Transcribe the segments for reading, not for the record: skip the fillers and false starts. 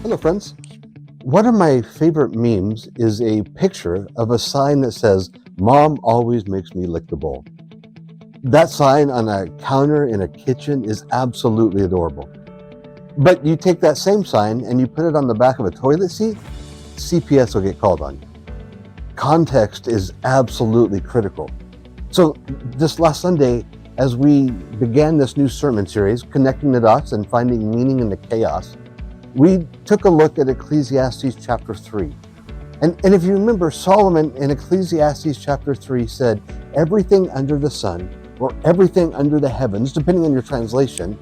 Hello, friends. One of my favorite memes is a picture of a sign that says, "Mom always makes me lick the bowl." That sign on a counter in a kitchen is absolutely adorable. But you take that same sign and you put it on the back of a toilet seat, CPS will get called on you. Context is absolutely critical. So this last Sunday, as we began this new sermon series, Connecting the Dots and Finding Meaning in the Chaos, we took a look at Ecclesiastes chapter 3. And if you remember, Solomon in Ecclesiastes chapter 3 said, everything under the sun, or everything under the heavens, depending on your translation,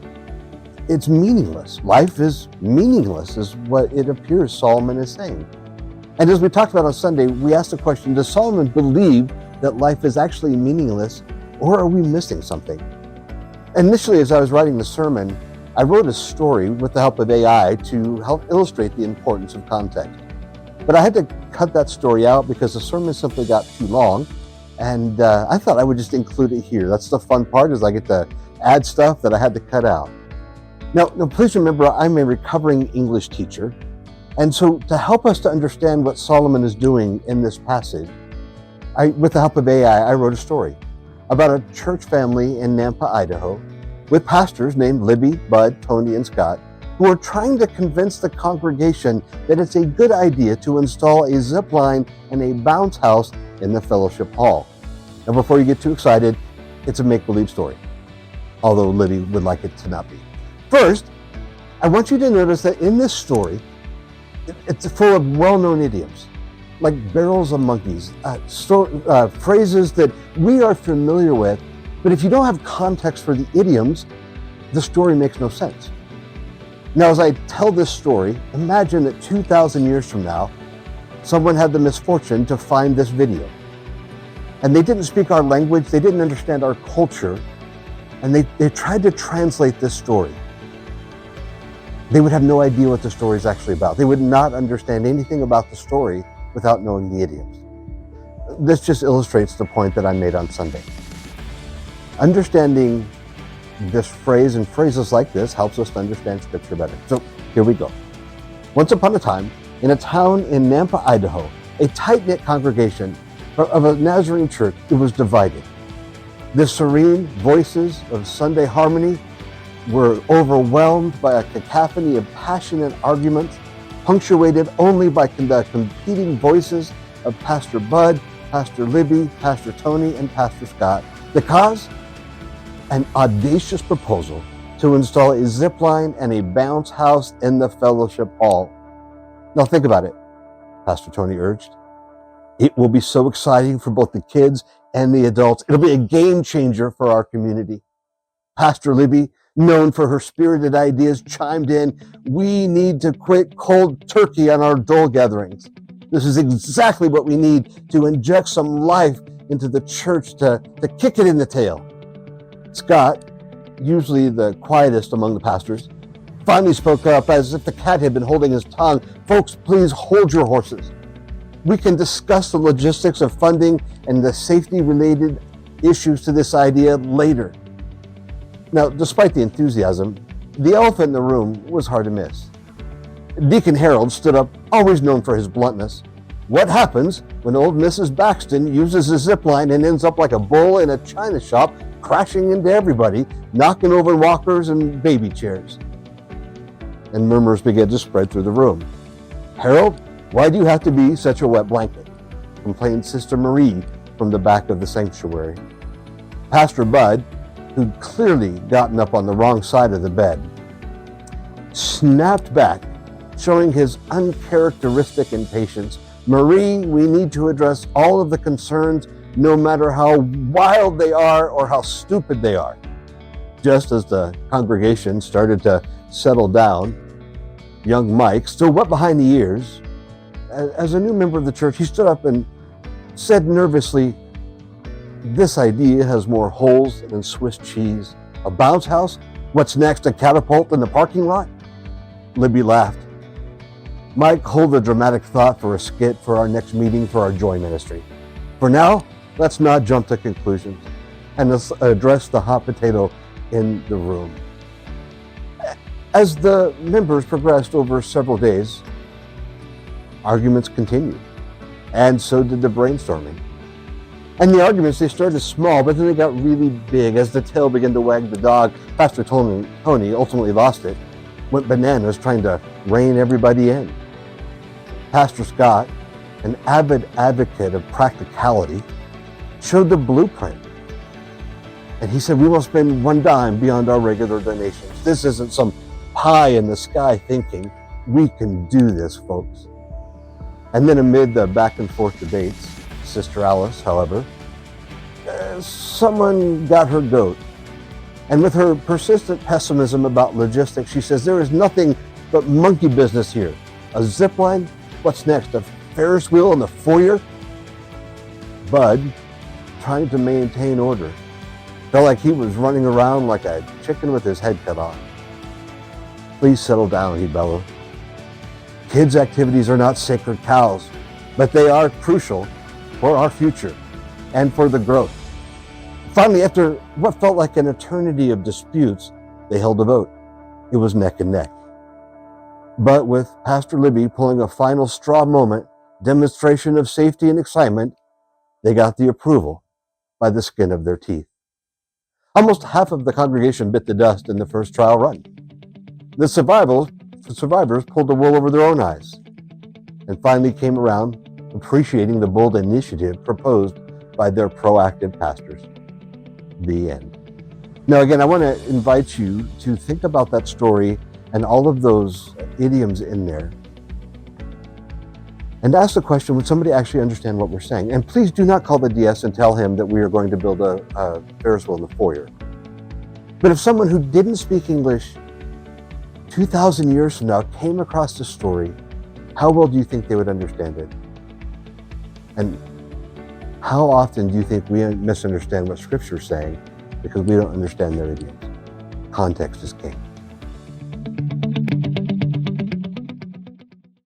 it's meaningless. Life is meaningless, is what it appears Solomon is saying. And as we talked about on Sunday, we asked the question, does Solomon believe that life is actually meaningless, or are we missing something? Initially, as I was writing the sermon, I wrote a story with the help of AI to help illustrate the importance of context. But I had to cut that story out because the sermon simply got too long, and I thought I would just include it here. That's the fun part, is I get to add stuff that I had to cut out. Now, please remember, I'm a recovering English teacher, and so to help us to understand what Solomon is doing in this passage, with the help of AI, I wrote a story about a church family in Nampa, Idaho, with pastors named Libby, Bud, Tony, and Scott, who are trying to convince the congregation that it's a good idea to install a zip line and a bounce house in the fellowship hall. Now, before you get too excited, it's a make-believe story, although Libby would like it to not be. First, I want you to notice that in this story, it's full of well-known idioms, like barrels of monkeys, phrases that we are familiar with. But if you don't have context for the idioms, the story makes no sense. Now, as I tell this story, imagine that 2,000 years from now, someone had the misfortune to find this video. And they didn't speak our language, they didn't understand our culture, and they tried to translate this story. They would have no idea what the story is actually about. They would not understand anything about the story without knowing the idioms. This just illustrates the point that I made on Sunday. Understanding this phrase and phrases like this helps us to understand Scripture better. So here we go. Once upon a time, in a town in Nampa, Idaho, a tight-knit congregation of a Nazarene church, it was divided. The serene voices of Sunday harmony were overwhelmed by a cacophony of passionate arguments, punctuated only by the competing voices of Pastor Bud, Pastor Libby, Pastor Tony, and Pastor Scott. The cause? An audacious proposal to install a zip line and a bounce house in the fellowship hall. Now think about it, Pastor Tony urged. It will be so exciting for both the kids and the adults. It'll be a game changer for our community. Pastor Libby, known for her spirited ideas, chimed in, "We need to quit cold turkey on our dole gatherings. This is exactly what we need to inject some life into the church, to kick it in the tail." Scott, usually the quietest among the pastors, finally spoke up as if the cat had been holding his tongue. "Folks, please hold your horses. We can discuss the logistics of funding and the safety-related issues to this idea later." Now, despite the enthusiasm, the elephant in the room was hard to miss. Deacon Harold stood up, always known for his bluntness. What happens when old Mrs. Baxton uses a zip line and ends up like a bull in a china shop, crashing into everybody, knocking over walkers and baby chairs? And murmurs began to spread through the room. "Harold, why do you have to be such a wet blanket?" complained Sister Marie from the back of the sanctuary. Pastor Bud, who'd clearly gotten up on the wrong side of the bed, snapped back, showing his uncharacteristic impatience. "Marie, we need to address all of the concerns, no matter how wild they are or how stupid they are." Just as the congregation started to settle down, young Mike, still wet behind the ears, as a new member of the church, he stood up and said nervously, "This idea has more holes than Swiss cheese. A bounce house? What's next, a catapult in the parking lot?" Libby laughed. "Mike, hold a dramatic thought for a skit for our next meeting for our Joy Ministry. For now, let's not jump to conclusions, and let's address the hot potato in the room." As the members progressed over several days, arguments continued, and so did the brainstorming. And the arguments, they started small, but then they got really big. As the tail began to wag the dog, Pastor Tony ultimately lost it, went bananas trying to rein everybody in. Pastor Scott, an avid advocate of practicality, showed the blueprint. And he said, we won't spend one dime beyond our regular donations. This isn't some pie in the sky thinking. We can do this, folks. And then amid the back and forth debates, Sister Alice, however, someone got her goat. And with her persistent pessimism about logistics, she says, there is nothing but monkey business here. A zip line? What's next? A Ferris wheel in the foyer? Bud, trying to maintain order, felt like he was running around like a chicken with his head cut off. Please settle down, he bellowed. Kids' activities are not sacred cows, but they are crucial for our future and for the growth. Finally, after what felt like an eternity of disputes, they held a vote. It was neck and neck. But with Pastor Libby pulling a final straw moment, demonstration of safety and excitement, they got the approval by the skin of their teeth. Almost half of the congregation bit the dust in the first trial run. The survivors pulled the wool over their own eyes and finally came around appreciating the bold initiative proposed by their proactive pastors. The end. Now, again, I want to invite you to think about that story and all of those idioms in there and ask the question, would somebody actually understand what we're saying? And please do not call the DS and tell him that we are going to build a Ferris wheel in the foyer. But if someone who didn't speak English 2,000 years from now came across the story, how well do you think they would understand it? And how often do you think we misunderstand what Scripture is saying because we don't understand their idioms? Context is king.